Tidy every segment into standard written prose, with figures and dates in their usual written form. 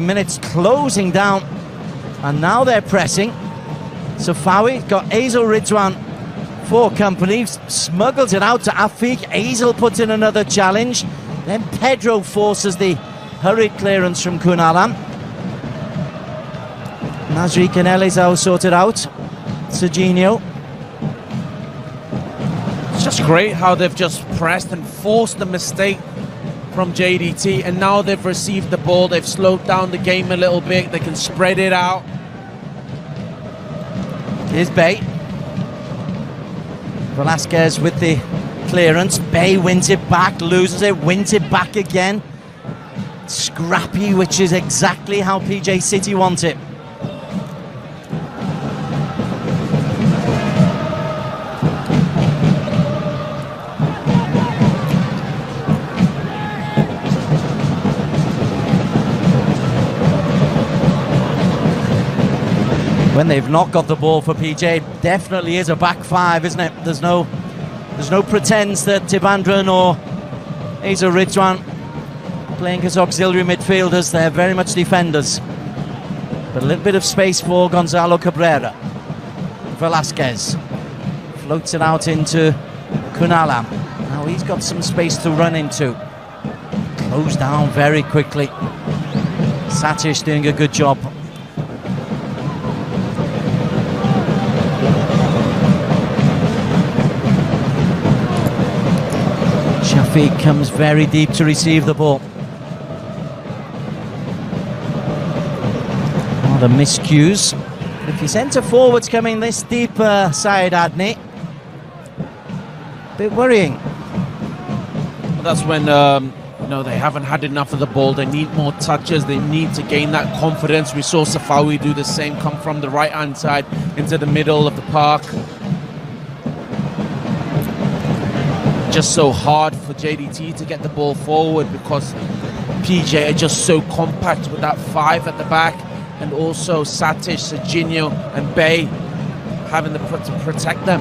minutes closing down, and now they're pressing. Safawi got Azel Ridwan for company, smuggles it out to Afiq. Azel puts in another challenge. Then Pedro forces the hurried clearance from Kunalan. Nasri Canelizao sorted out. Serginho. It's just great how they've just pressed and forced the mistake from JDT, and now they've received the ball. They've slowed down the game a little bit. They can spread it out. Here's Bay. Velasquez with the clearance. Bay wins it back, loses it, wins it back again. Scrappy, which is exactly how PJ City want it. When they've not got the ball for PJ, definitely is a back five, isn't it? There's no pretense that Tibandran or Azel Ridwan playing as auxiliary midfielders. They're very much defenders. But a little bit of space for Gonzalo Cabrera. Velasquez floats it out into Kunalan. Now he's got some space to run into. Closed down very quickly. Satish doing a good job. Shafiq comes very deep to receive the ball. Oh, the miscues. If your centre forwards coming this deep, Syed Adni, bit worrying. Well, that's when they haven't had enough of the ball. They need more touches. They need to gain that confidence. We saw Safawi do the same, come from the right hand side into the middle of the park. Just so hard for JDT to get the ball forward because PJ are just so compact with that five at the back, and also Satish, Serginho and Bay having to protect them.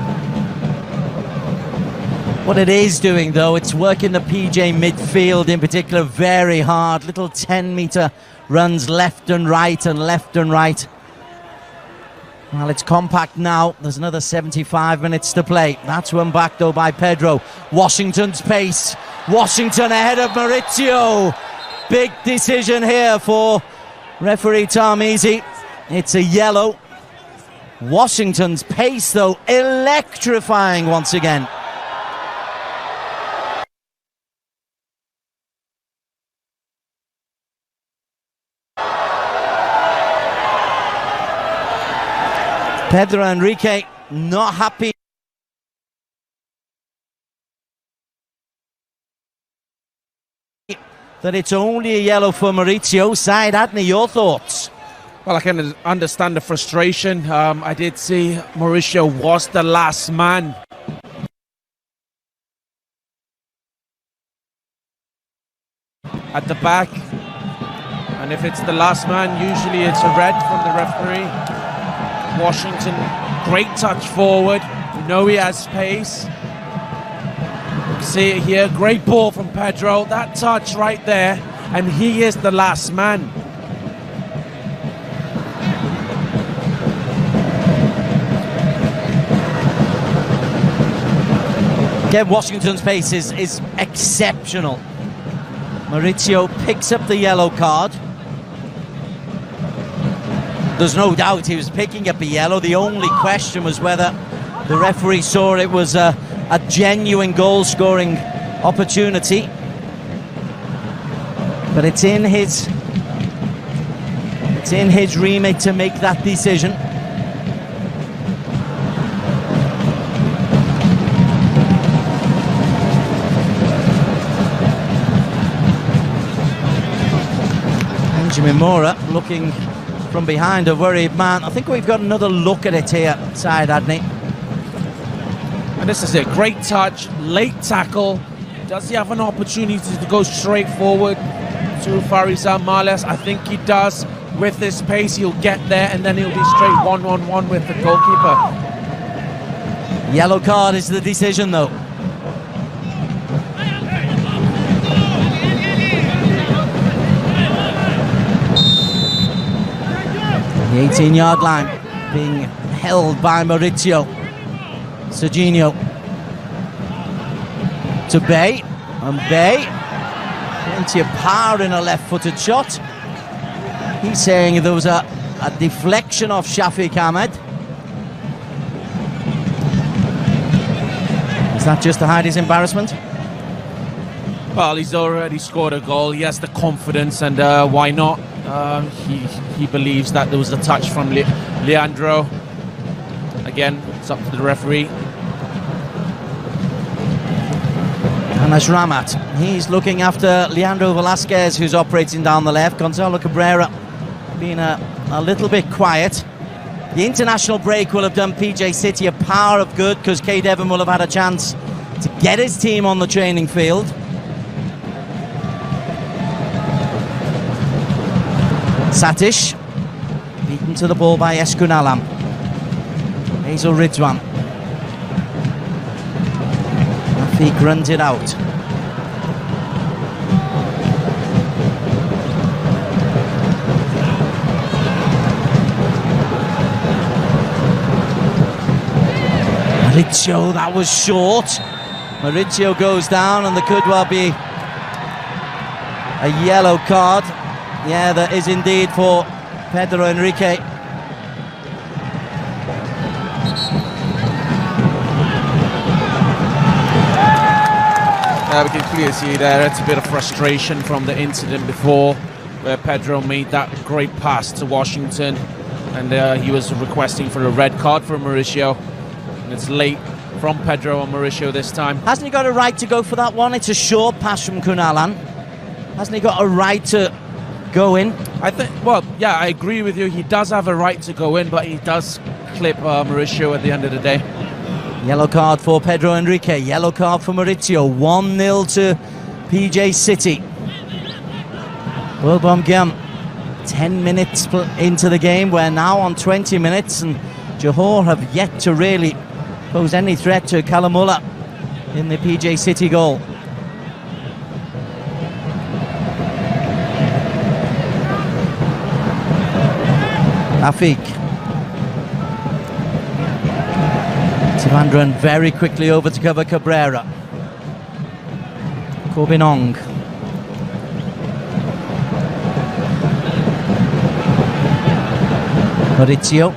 What it is doing though, it's working the PJ midfield in particular very hard. Little 10-metre runs left and right and left and right. Well, it's compact now. There's another 75 minutes to play. That's one back though by Pedro. Washington's pace. Washington ahead of Maurizio. Big decision here for referee Tarmizi. It's a yellow. Washington's pace though, electrifying once again. Pedro Enrique not happy. That it's only a yellow for Maurizio. Syed Adni, your thoughts? Well, I can understand the frustration. I did see Mauricio was the last man. At the back. And if it's the last man, usually it's a red from the referee. Washington, great touch forward. We know he has pace. See it here, great ball from Pedro. That touch right there, and he is the last man. Again, Washington's pace is exceptional. Maurizio picks up the yellow card. There's no doubt he was picking up a yellow. The only question was whether the referee saw it was a genuine goal-scoring opportunity. But it's in his remit to make that decision. Benjamin Mora looking from behind, a worried man. I think we've got another look at it here, Syed Adni. And this is a great touch, late tackle. Does he have an opportunity to go straight forward to Farizan Males? I think he does. With this pace, he'll get there, and then he'll be straight 1-on-1 with the goalkeeper. Yellow card is the decision, though. The 18-yard line being held by Maurizio. Serginho to Bay, and Bay, plenty of power in a left-footed shot. He's saying there was a deflection of Shafiq Ahmed. Is that just to hide his embarrassment? Well, he's already scored a goal. He has the confidence, and why not? He believes that there was a touch from Leandro. Again, it's up to the referee. Anas Ramat, he's looking after Leandro Velasquez, who's operating down the left. Gonzalo Cabrera being a little bit quiet. The international break will have done PJ City a power of good, because Kade Evan will have had a chance to get his team on the training field. Satish beaten to the ball by Eskunalam. Hazel Ridwan. Rafik runs it out. Maurizio, that was short. Maurizio goes down, and there could well be a yellow card. Yeah, there is indeed for Pedro Enrique. We can clearly see there it's a bit of frustration from the incident before, where Pedro made that great pass to Washington, and he was requesting for a red card for Mauricio, and it's late from Pedro and Mauricio this time. Hasn't he got a right to go for that one? It's a short pass from Kunalan. Hasn't he got a right to go in? I think, well, yeah, I agree with you. He does have a right to go in, but he does clip Mauricio at the end of the day. Yellow card for Pedro Enrique. Yellow card for Maurizio. 1-0 to PJ City. Wilbom Gum, 10 minutes into the game. We're now on 20 minutes, and Johor have yet to really pose any threat to Kalamula in the PJ City goal. Afik. Tivandran very quickly over to cover Cabrera. Corbinong. Maurizio.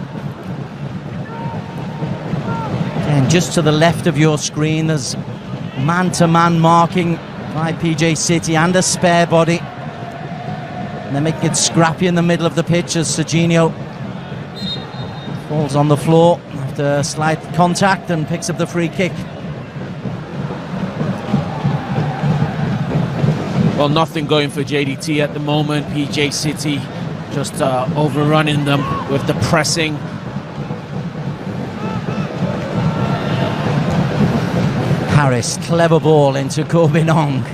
And just to the left of your screen, there's man-to-man marking by PJ City and a spare body. And they're making it scrappy in the middle of the pitch as Serginho falls on the floor after slight contact and picks up the free kick. Well, nothing going for JDT at the moment. PJ City just overrunning them with the pressing. Harris, clever ball into Corbinong.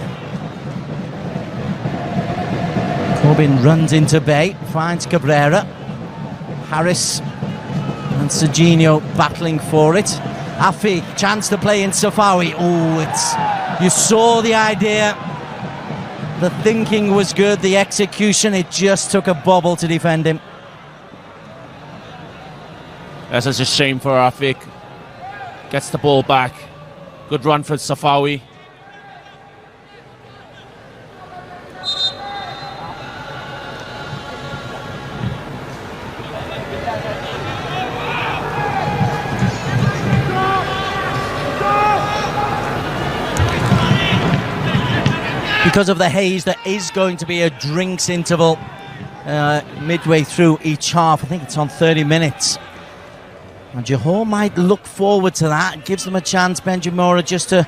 Corbin runs into Bay, finds Cabrera. Harris and Serginho battling for it. Afi, chance to play in Safawi. Oh, you saw the idea. The thinking was good, the execution, it just took a bobble to defend him. That's such a shame for Afik. Gets the ball back. Good run for Safawi. Because of the haze, there is going to be a drinks interval midway through each half. I think it's on 30 minutes. And Johor might look forward to that. It gives them a chance, Benji Mora, just to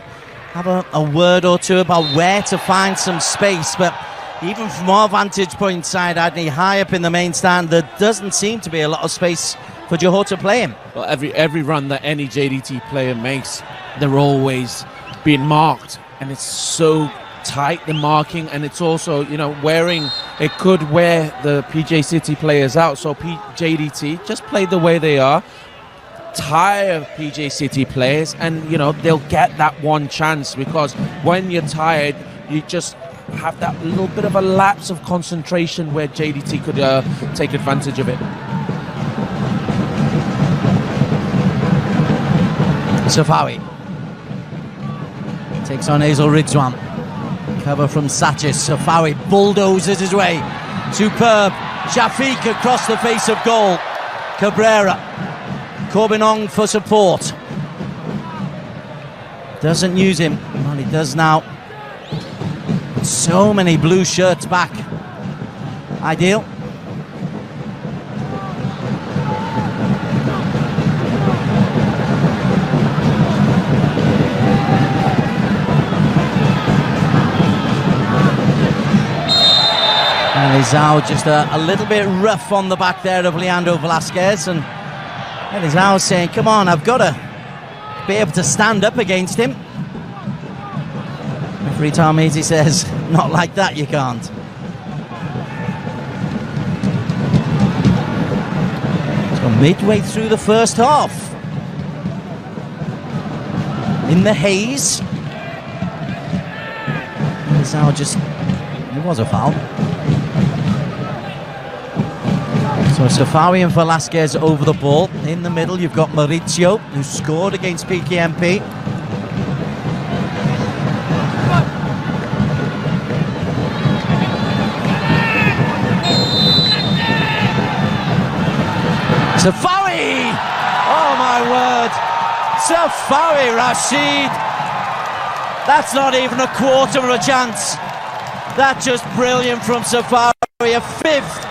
have a word or two about where to find some space. But even from our vantage point side, Adney, high up in the main stand, there doesn't seem to be a lot of space for Johor to play him. Well, every run that any JDT player makes, they're always being marked. And it's so tight, the marking, and it's also, you know, it could wear the PJ City players out. So JDT just play the way they are, tire PJ City players, and you know they'll get that one chance, because when you're tired you just have that little bit of a lapse of concentration where JDT could take advantage of it. Safawi takes on Hazel Ridwan. Cover from Satchis. Safawi bulldozes his way. Superb. Shafiq across the face of goal. Cabrera. Corbinong for support. Doesn't use him. Well, he does now. So many blue shirts back. Ideal. And Elizao just a little bit rough on the back there of Leandro Velasquez, and Elizao saying, come on, I've got to be able to stand up against him. Referee Tarmizi says, not like that, you can't. So midway through the first half, in the haze, Elizao just, it was a foul. So Safawi and Velasquez over the ball. In the middle you've got Maurizio, who scored against PKMP. Safawi! Oh my word! Safawi Rashid! That's not even a quarter of a chance. That's just brilliant from Safawi. A fifth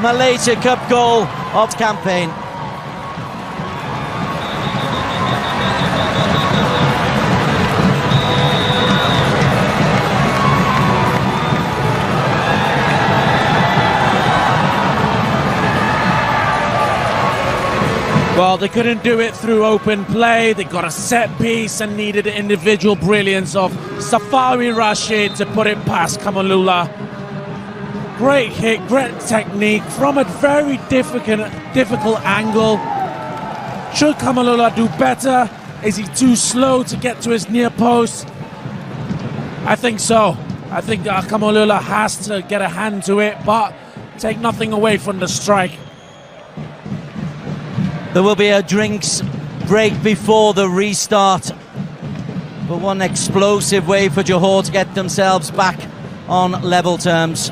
Malaysia Cup goal of the campaign. Well, they couldn't do it through open play. They got a set piece and needed the individual brilliance of Safawi Rashid to put it past Kamalula. Great hit, great technique from a very difficult angle. Should Kamalula do better? Is he too slow to get to his near post? I think so. I think Kamalula has to get a hand to it, but take nothing away from the strike. There will be a drinks break before the restart, but one explosive way for Johor to get themselves back on level terms.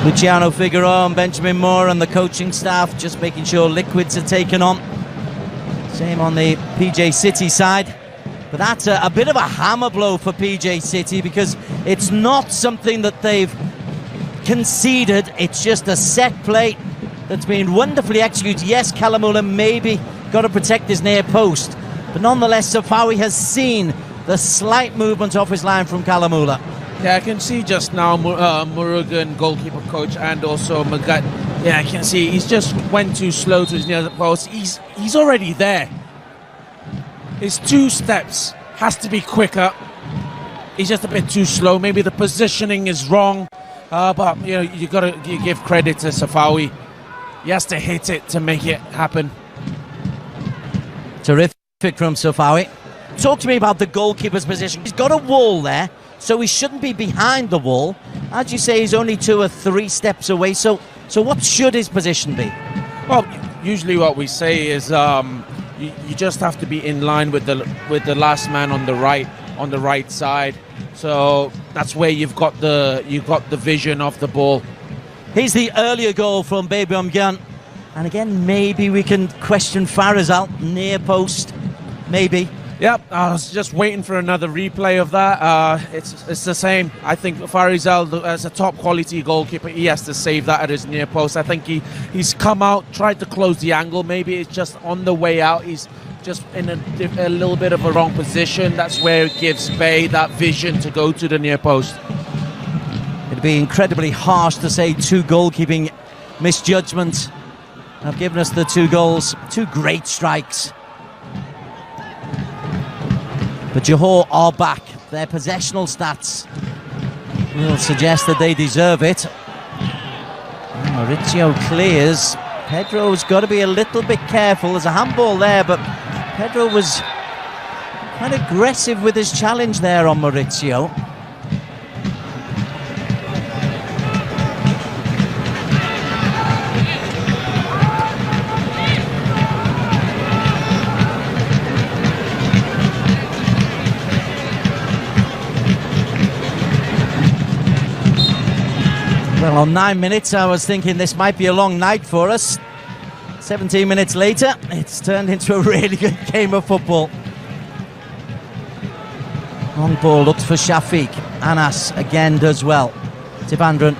Luciano Figueroa and Benjamin Moore and the coaching staff just making sure liquids are taken on. Same on the PJ City side. But that's a bit of a hammer blow for PJ City, because it's not something that they've conceded. It's just a set play that's been wonderfully executed. Yes, Kalamula maybe got to protect his near post, but nonetheless Safawi has seen the slight movement off his line from Kalamula. Yeah, I can see just now Murugan, goalkeeper coach, and also Magat. Yeah, I can see he's just went too slow to his near post. He's already there. His 2 steps has to be quicker. He's just a bit too slow. Maybe the positioning is wrong, but you know, you give credit to Safawi. He has to hit it to make it happen. Terrific from Safawi. Talk to me about the goalkeeper's position. He's got a wall there, so he shouldn't be behind the wall. As you say, he's only 2 or 3 steps away. So what should his position be? Well, usually what we say is you just have to be in line with the last man on the right side. So that's where you've got the vision of the ball. Here's the earlier goal from Baebyom Gyan, and again maybe we can question Farizal near post, maybe. Yep, I was just waiting for another replay of that. It's the same. I think Farizal, as a top quality goalkeeper, he has to save that at his near post. I think he's come out, tried to close the angle. Maybe it's just on the way out. He's just in a little bit of a wrong position. That's where it gives Bay that vision to go to the near post. It'd be incredibly harsh to say 2 goalkeeping misjudgments have given us the 2 goals. 2 great strikes. But Johor are back. Their possessional stats will suggest that they deserve it. Maurizio clears. Pedro's got to be a little bit careful. There's a handball there, but Pedro was quite aggressive with his challenge there on Maurizio. Well, on 9 minutes, I was thinking this might be a long night for us. 17 minutes later, it's turned into a really good game of football. Long ball looks for Shafiq. Anas again does well. Tivandran.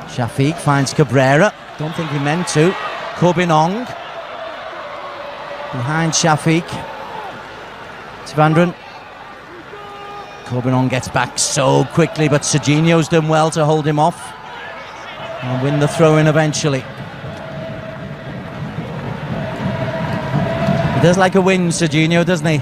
Shafiq finds Cabrera. Don't think he meant to. Kobinong. Behind Shafiq. Tivandran. Kobinong gets back so quickly, but Serginho's done well to hold him off and win the throw-in eventually. He does like a win, Serginho, doesn't he?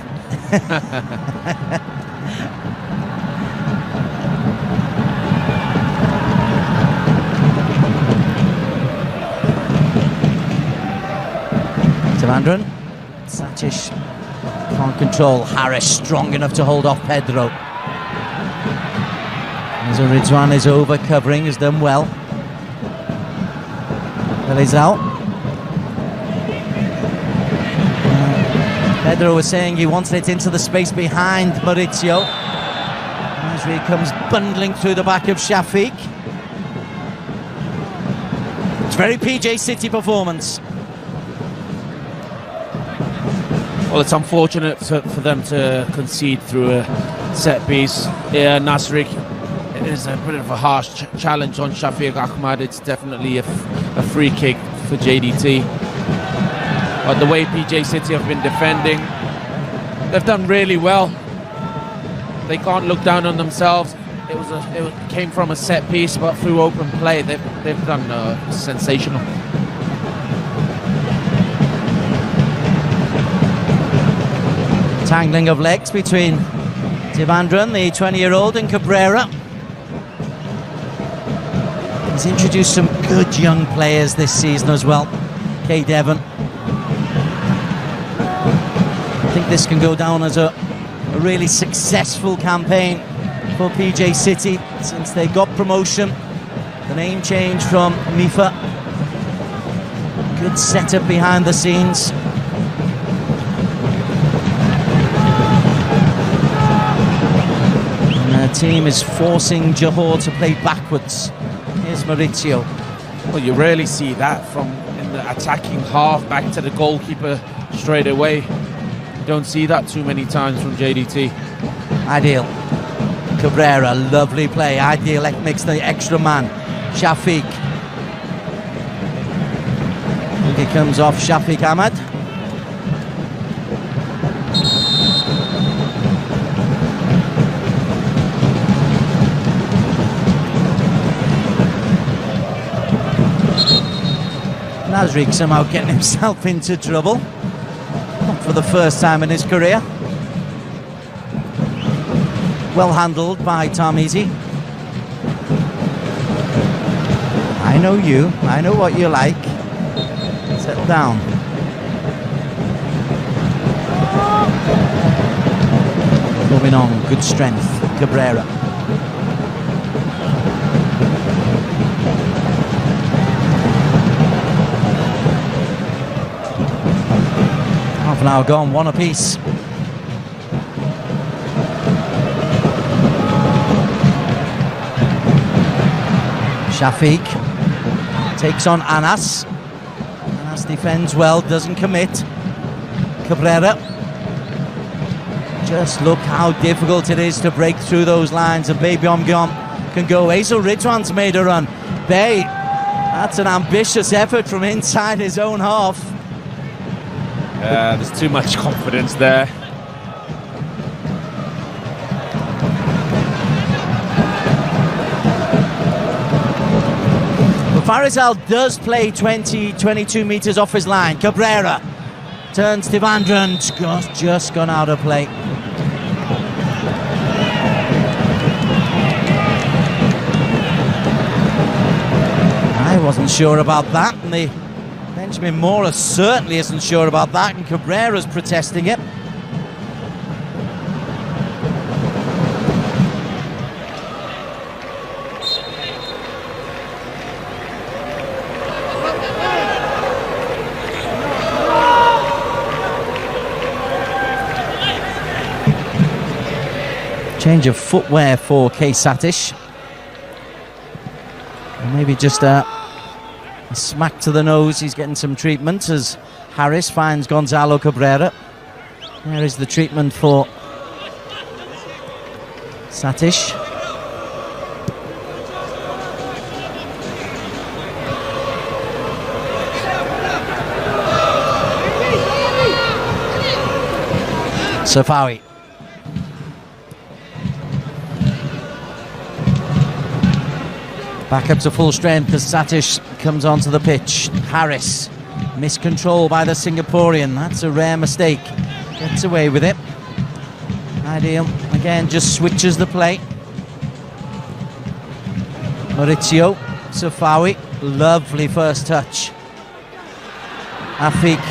Tivandran. Satish can't control Harris, strong enough to hold off Pedro. Ridwan is over covering, has done well. Elizal. Pedro was saying he wanted it into the space behind Maurizio. Nasri comes bundling through the back of Shafiq. It's very PJ City performance. Well, it's unfortunate for them to concede through a set piece. Yeah, Nasri, it is a bit of a harsh challenge on Shafiq Ahmad. It's definitely a free kick for JDT. But the way PJ City have been defending, they've done really well. They can't look down on themselves. It came from a set piece, but through open play, they've done sensational. Tangling of legs between Tivandran, the 20-year-old, and Cabrera. He's introduced some good young players this season as well. Kay Devon. I think this can go down as a really successful campaign for PJ City since they got promotion. The name change from Mifa. Good setup behind the scenes. The team is forcing Johor to play backwards. Here's Maurizio. Well, you rarely see that from in the attacking half back to the goalkeeper straight away. You don't see that too many times from JDT. Ideal. Cabrera, lovely play. Ideal makes the extra man. Shafiq. I think it comes off Shafiq Ahmad. Nasri somehow getting himself into trouble. Not for the first time in his career. Well handled by Tarmizi. I know you. I know what you like. Settle down. Moving on. Good strength. Cabrera. Half an hour gone, one apiece. Shafiq takes on Anas. Anas defends well, doesn't commit. Cabrera. Just look how difficult it is to break through those lines, and Baby Omgion can go. Hazel Ridwan's made a run. Bay, that's an ambitious effort from inside his own half. There's too much confidence there. But Farizal does play 22 metres off his line. Cabrera turns Tivandran, just gone out of play. I wasn't sure about that, and the Benjamin Mora certainly isn't sure about that, and Cabrera's protesting it. Change of footwear for Kay Satish. Maybe just a smack to the nose. He's getting some treatment as Harris finds Gonzalo Cabrera. There is the treatment for Satish. Safawi. Back up to full strength as Satish comes onto the pitch. Harris, miscontrol by the Singaporean. That's a rare mistake. Gets away with it. Ideal. Again, just switches the play. Maurizio Safawi. Lovely first touch. Afik.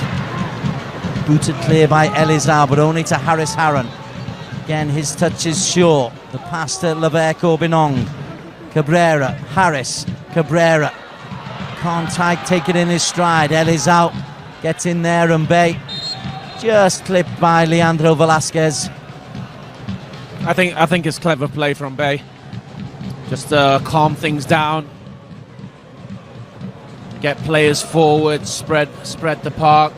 Booted clear by Elizar, but only to Harris Harron. Again, his touch is sure. The pass to Leverko Binong. Cabrera, Harris, Cabrera. Can't take it in his stride. Ellis out. Gets in there and Bay. Just clipped by Leandro Velasquez. I think it's clever play from Bay. Just calm things down. Get players forward, spread the park.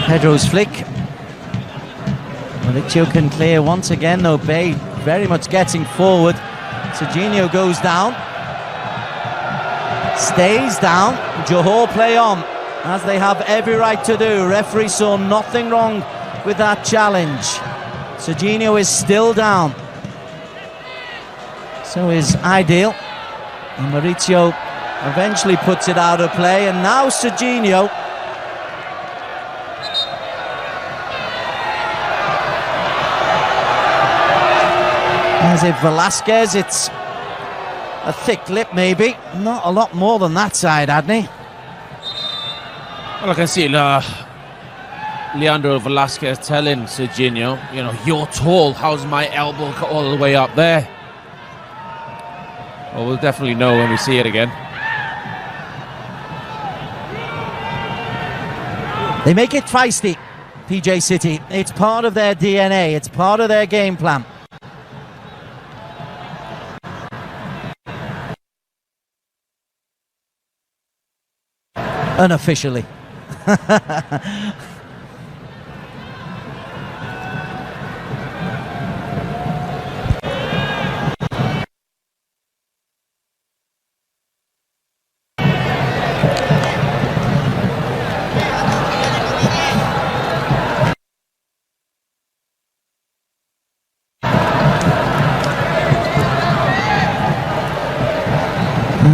Pedro's flick. Maurizio can clear once again though. Bay very much getting forward. Serginho goes down. Stays down. Johor play on, as they have every right to do. Referee saw nothing wrong with that challenge. Serginho is still down. So is Ideal. And Maurizio eventually puts it out of play. And now Serginho. As if Velasquez, it's a thick lip maybe. Not a lot more than that side, Adney. Well, I can see Leandro Velasquez telling Serginho, you know, you're tall, how's my elbow all the way up there? Well, we'll definitely know when we see it again. They make it feisty, PJ City. It's part of their DNA, it's part of their game plan. Unofficially.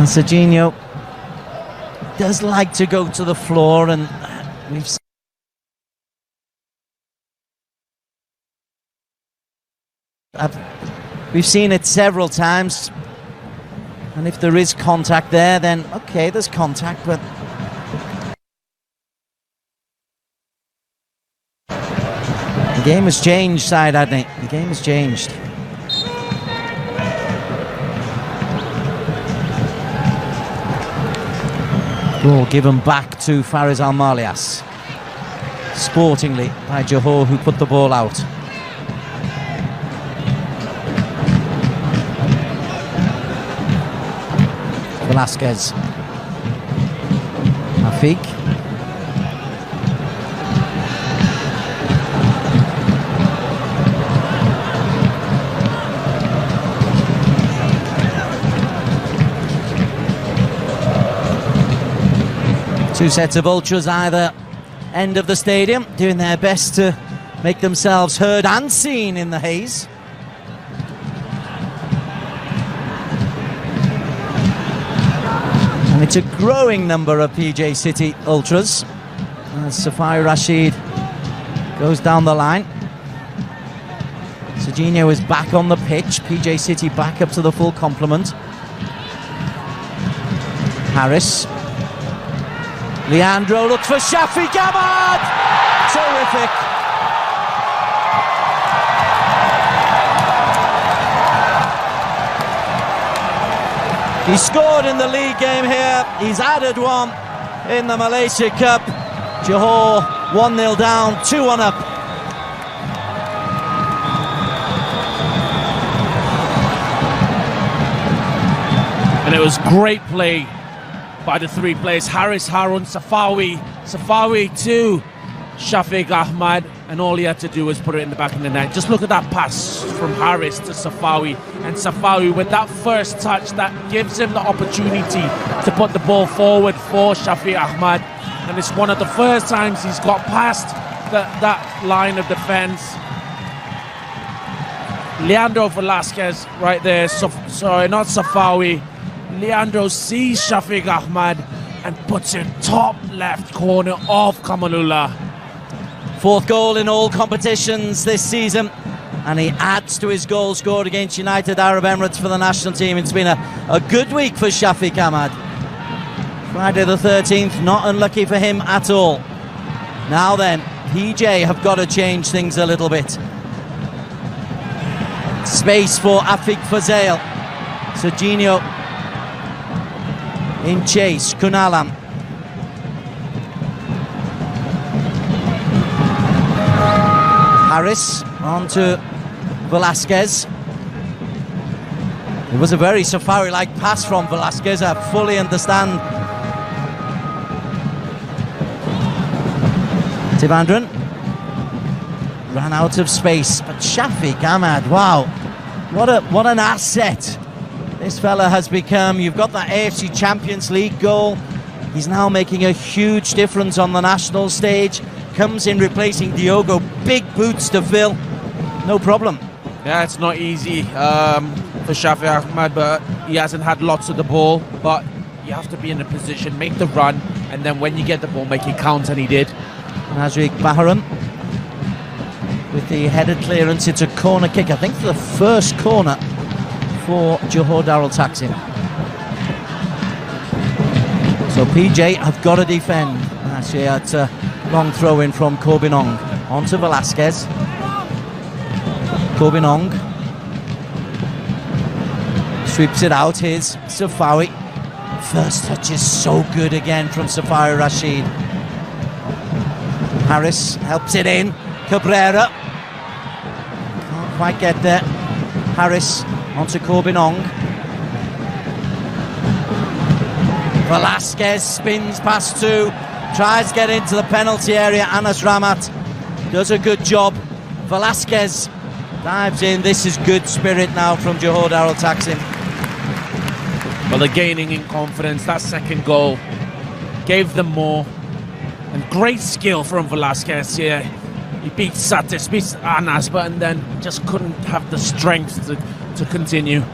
Serginho does like to go to the floor, and we've seen it several times, and if there is contact there, then okay, there's contact, but the game has changed, side Adney. The game has changed. Ball given back to Fariz Al-Malias. Sportingly by Johor, who put the ball out. Velasquez. Afik. Two sets of ultras either end of the stadium, doing their best to make themselves heard and seen in the haze. And it's a growing number of PJ City ultras as Safari Rashid goes down the line. Serginho is back on the pitch, PJ City back up to the full complement. Harris. Leandro looks for Shafi Gamad! Terrific! He scored in the league game here. He's added one in the Malaysia Cup. Johor 1-0 down, 2-1 up. And it was great play by the three players. Haris, Harun, Safawi to Shafiq Ahmad, and all he had to do was put it in the back of the net. Just look at that pass from Haris to Safawi, and Safawi with that first touch that gives him the opportunity to put the ball forward for Shafiq Ahmad, and it's one of the first times he's got past that line of defence. Leandro Velasquez right there, sorry, not Safawi. Leandro sees Shafiq Ahmad and puts it top left corner of Kamalullah. Fourth goal in all competitions this season, and he adds to his goal scored against United Arab Emirates for the national team. It's been a good week for Shafiq Ahmad. Friday the 13th, not unlucky for him at all. Now then, PJ have got to change things a little bit. Space for Afiq Fazail. Serginho in chase, Kunalam. Harris on to Velasquez. It was a very Safari-like pass from Velasquez, I fully understand. Tivandran ran out of space, but Shafiq Ahmad, wow, what an asset this fella has become. You've got that AFC Champions League goal. He's now making a huge difference on the national stage. Comes in replacing Diogo, big boots to fill, no problem. Yeah, it's not easy for Shafiq Ahmad, but he hasn't had lots of the ball, but you have to be in a position, make the run, and then when you get the ball, make it count, and he did. Nazriq Baharam with the headed clearance. It's a corner kick, I think the first corner for Johor Darul Taksim. So PJ have got to defend. Actually, it's a long throw in from Corbinong onto Velasquez. Corbinong sweeps it out. Here's Safawi. First touch is so good again from Safari Rashid. Harris helps it in. Cabrera can't quite get there. Harris onto Corbinong. Velasquez spins past two, tries to get into the penalty area. Anas Ramat does a good job. Velasquez dives in. This is good spirit now from Johor Darul Taksim. Well, they're gaining in confidence. That second goal gave them more. And great skill from Velasquez here. He beat Satis, beat Anas, but and then just couldn't have the strength to continue.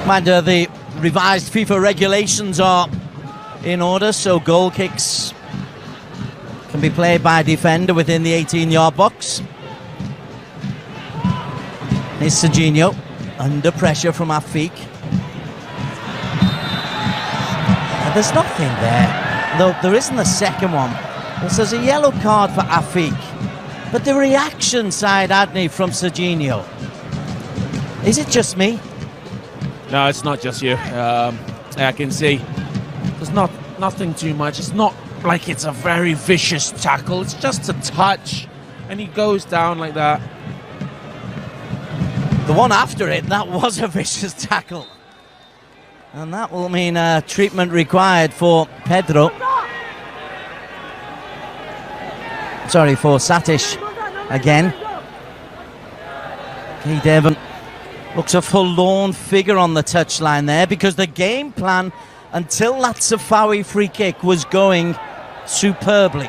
Mind the revised FIFA regulations are in order, so goal kicks can be played by a defender within the 18-yard box. Here's Serginho under pressure from Afiq. There's nothing there. No, there isn't the second one. There's a yellow card for Afiq. But the reaction side, Adni, from Serginho. Is it just me? No, it's not just you. I can see there's nothing too much. It's not like it's a very vicious tackle. It's just a touch, and he goes down like that. The one after it, that was a vicious tackle. And that will mean treatment required for Pedro. Sorry, for Satish again. Key Devon looks a forlorn figure on the touchline there, because the game plan until that Safawi free kick was going superbly.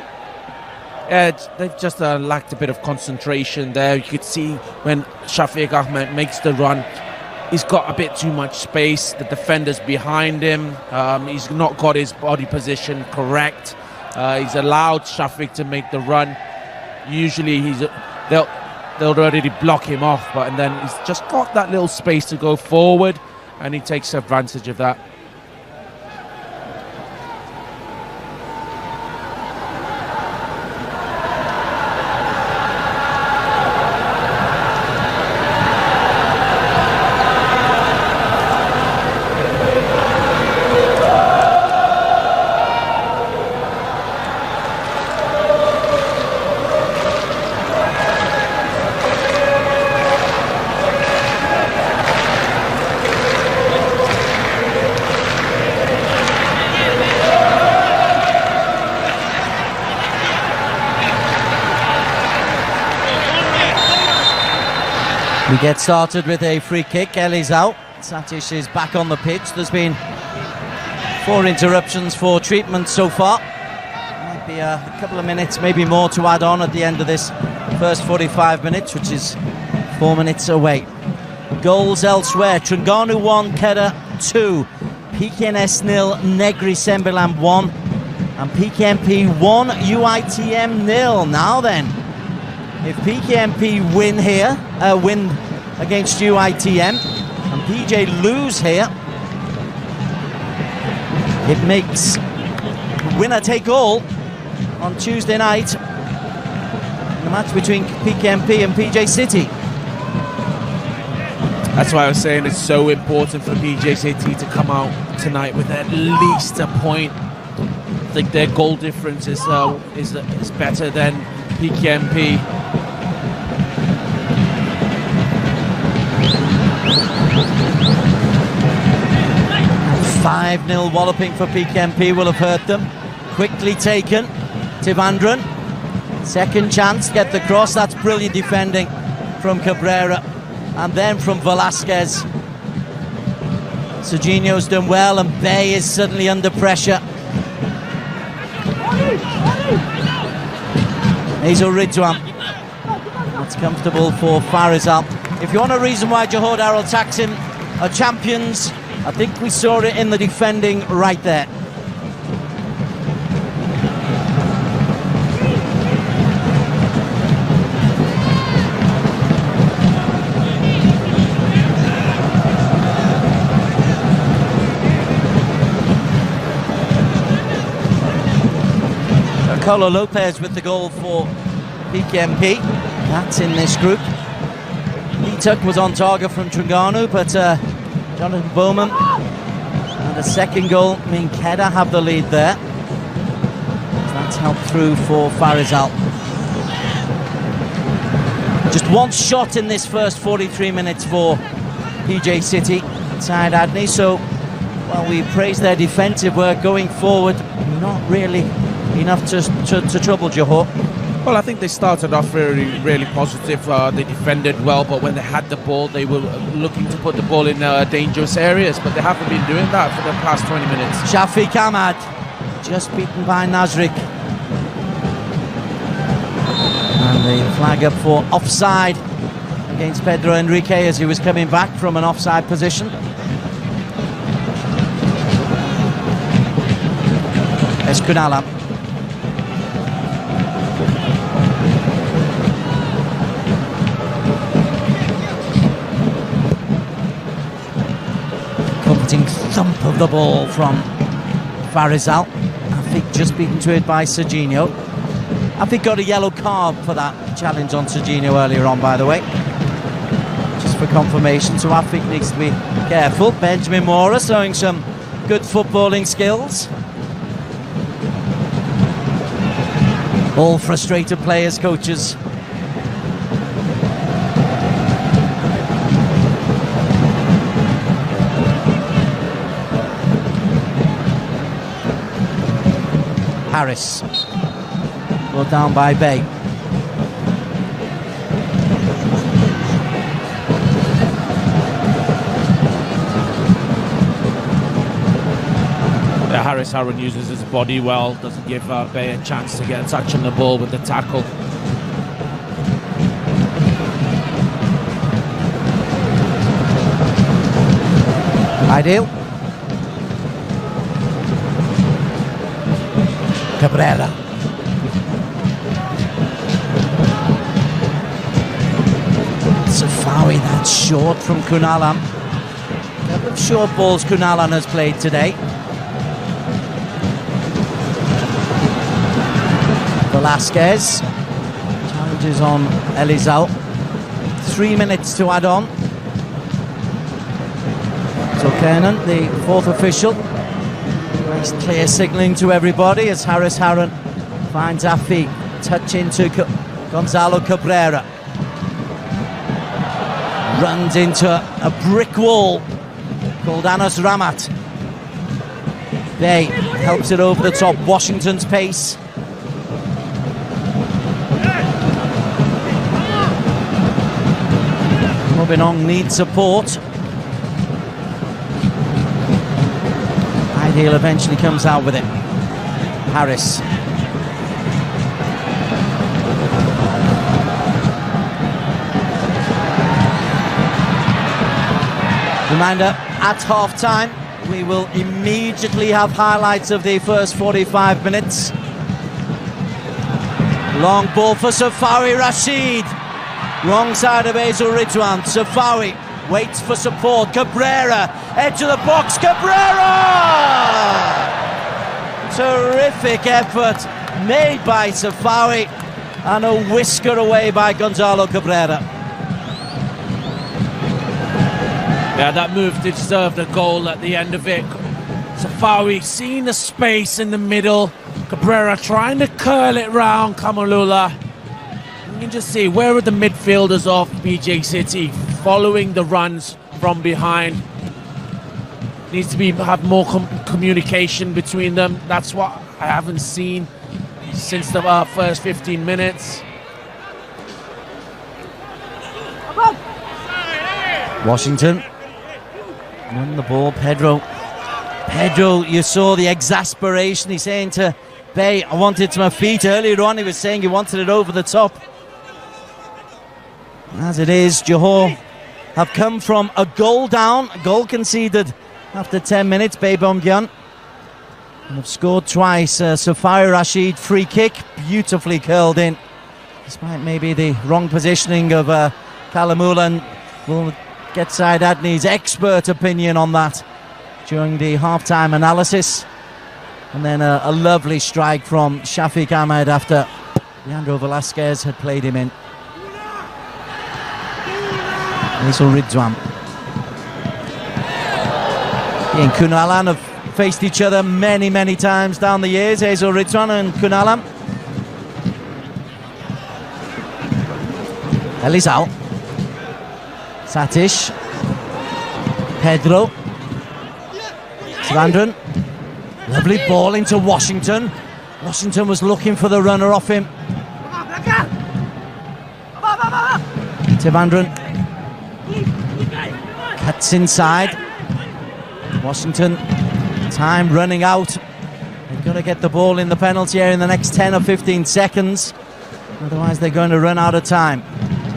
Yeah, they've just lacked a bit of concentration there. You could see when Shafiq Ahmad makes the run, he's got a bit too much space. The defender's behind him. He's not got his body position correct. He's allowed Shafiq to make the run. Usually they'll already block him off, and then he's just got that little space to go forward, and he takes advantage of that. We get started with a free kick. Ellie's out. Satish is back on the pitch. There's been 4 interruptions for treatment so far. Might be a couple of minutes, maybe more, to add on at the end of this first 45 minutes, which is 4 minutes away. Goals elsewhere. Terengganu 1, Kedah 2. PKNS 0, Negri Sembilan 1. And PKMP 1, UITM 0. Now then, if PKMP win here, win against UITM, and PJ lose here, it makes winner take all on Tuesday night in the match between PKMP and PJ City. That's why I was saying it's so important for PJ City to come out tonight with at least a point. I think their goal difference is better than PKMP. And 5-0 walloping for PKMP will have hurt them. Quickly taken. Tivandran. Second chance, get the cross. That's brilliant defending from Cabrera. And then from Velasquez. Serginho's done well, and Bay is suddenly under pressure. Hazel Ridwan. That's comfortable for Farizal. If you want a reason why Johor Darul Taksim are champions, I think we saw it in the defending right there. Colo Lopez with the goal for PKMP. That's in this group. Ituk was on target from Terengganu, but Jonathan Bowman and a second goal. Kedah have the lead there. So that's helped through for Farizal. Just one shot in this first 43 minutes for PJ City inside Adney. So while we praise their defensive work going forward, not really enough to trouble Johor. Well, I think they started off really positive. They defended well, but when they had the ball, they were looking to put the ball in dangerous areas, but they haven't been doing that for the past 20 minutes. Shafiq Ahmad, just beaten by Nazrik. And the flag up for offside against Pedro Enrique as he was coming back from an offside position. Eskunala. Thump of the ball from Farizal. Afiq just beaten to it by Serginho. Afiq got a yellow card for that challenge on Serginho earlier on, by the way. Just for confirmation, so Afiq needs to be careful. Benjamin Mora showing some good footballing skills. All frustrated players, coaches. Harris, brought down by Bay. Yeah, Harris Harron uses his body well, doesn't give Bay a chance to get a touch on the ball with the tackle. Ideal. Cabrera. Safawi, that's short from Kunalan. A couple of short balls Kunalan has played today. Velasquez. Challenges on Elizal. 3 minutes to add on. So Kernan, the fourth official. Nice clear signalling to everybody as Harris Harron finds Afiq. Touch into Gonzalo Cabrera. Runs into a brick wall called Anas Ramat. Bay helps it over the top. Washington's pace. Mobinong needs support. Ideal eventually comes out with it. Harris. Reminder, at half-time, we will immediately have highlights of the first 45 minutes. Long ball for Safawi Rashid. Wrong side of Hazel Ridwan. Safawi waits for support. Cabrera, edge of the box. Cabrera! Terrific effort made by Safawi and a whisker away by Gonzalo Cabrera. Yeah, that move did deserve the goal at the end of it. Safawi seeing the space in the middle. Cabrera trying to curl it round Kamalula. You can just see where are the midfielders of PJ City following the runs from behind. Needs to have more communication between them. That's what I haven't seen since the first 15 minutes. Washington won the ball. Pedro, you saw the exasperation. He's saying to Bay, I wanted it to my feet. Earlier on he was saying he wanted it over the top. As it is, Johor have come from a goal down, a goal conceded after 10 minutes, Bay Bomgyan, and have scored twice. Safari Rashid, free kick, beautifully curled in, despite maybe the wrong positioning of Kalamulan. We'll get Said Adni's expert opinion on that during the half-time analysis. And then a lovely strike from Shafiq Ahmed after Leandro Velasquez had played him in. Hazel Ridwan. He and Kunalan have faced each other many, many times down the years, Hazel Ridwan and Kunalan. Elizal. Satish. Pedro. Trivandrum. Lovely ball into Washington. Washington was looking for the runner off him. Trivandrum cuts inside. Washington, time running out. They've got to get the ball in the penalty area in the next 10 or 15 seconds. Otherwise they're going to run out of time.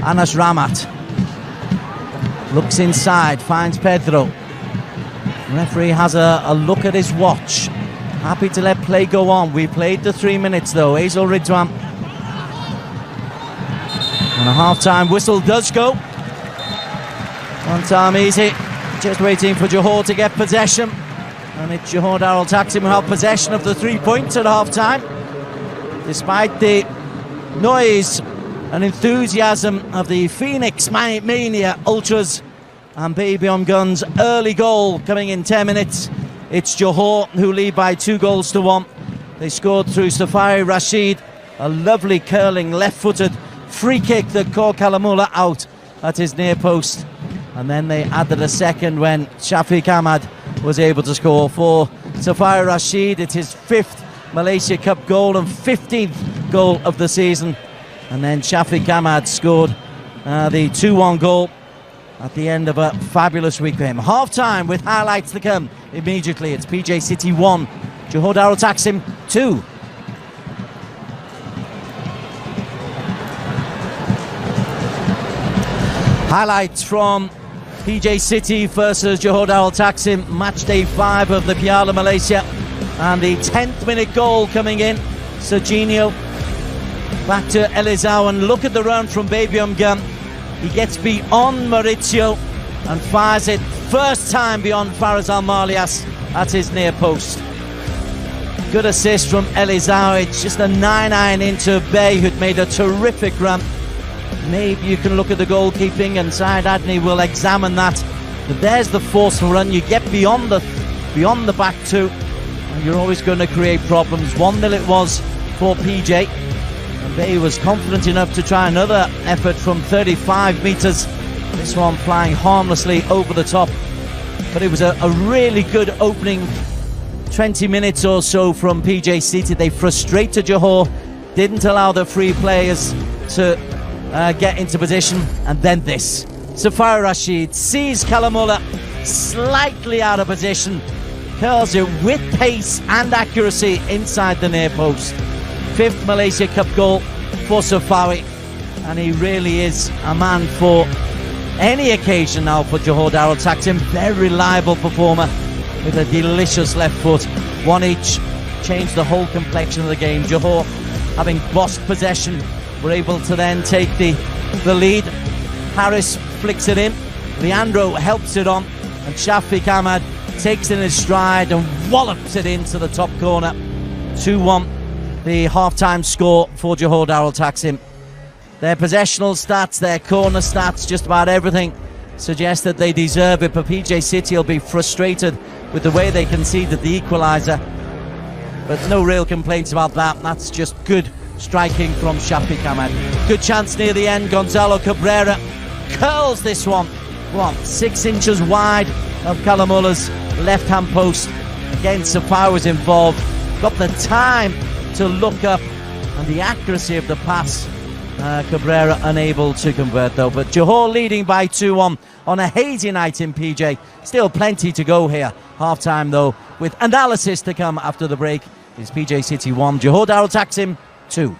Anas Ramat looks inside, finds Pedro. The referee has a look at his watch. Happy to let play go on. We played the 3 minutes though. Hazel Ridwan. And a half-time whistle does go. One time easy. Just waiting for Johor to get possession. And it's Johor Darul Taksim who have possession of the 3 points at half-time. Despite the noise and enthusiasm of the Phoenix Mania Ultras and Baby on Guns early goal coming in 10 minutes. It's Johor who lead by 2-1. They scored through Safari Rashid, a lovely curling left-footed free kick that caught Kalamula out at his near post, and then they added a second when Shafiq Ahmad was able to score for Safari Rashid. It's his 5th Malaysia Cup goal and 15th goal of the season, and then Shafiq Ahmad scored the 2-1 goal at the end of a fabulous week for him. Half-time with highlights to come immediately. It's PJ City 1, Johor Darul Taksim 2. Highlights from PJ City versus Johor Darul Taksim, match day 5 of the Piala Malaysia, and the 10th minute goal coming in. Serginho back to Elizao, and look at the run from Baby Umgam. He gets beyond Maurizio and fires it first time beyond Faraz Al-Malias at his near post. Good assist from Elizao. It's just a 9-9 into Bay, who'd made a terrific run. Maybe you can look at the goalkeeping and Said Adni will examine that. But there's the forceful run. You get beyond the back two and you're always going to create problems. 1-0 it was for PJ. And Bay was confident enough to try another effort from 35 metres. This one flying harmlessly over the top. But it was a really good opening 20 minutes or so from PJ City. They frustrated Johor, didn't allow the free players to get into position, and then this. Safari Rashid sees Kalamola slightly out of position, curls it with pace and accuracy inside the near post. 5th Malaysia Cup goal for Safari, and he really is a man for any occasion now for Johor Darul Taksim. Very reliable performer with a delicious left foot. One each changed the whole complexion of the game. Johor, having lost possession, were able to then take the lead. Harris flicks it in, Leandro helps it on, and Shafiq Ahmad takes it in his stride and wallops it into the top corner. 2-1, the half-time score for Johor Darul Taksim. Their possessional stats, their corner stats, just about everything suggests that they deserve it, but PJ City will be frustrated with the way they conceded the equaliser. But no real complaints about that. That's just good striking from Shafiq Ahmad. Good chance near the end. Gonzalo Cabrera curls this one. 6 inches wide of Kalamula's left-hand post. Again, Safari was involved. Got the time to look up, and the accuracy of the pass. Cabrera unable to convert though. But Johor leading by 2-1 on a hazy night in PJ. Still plenty to go here. Half-time though, with analysis to come after the break. Is PJ City 1, Johor Darul Taksim 2.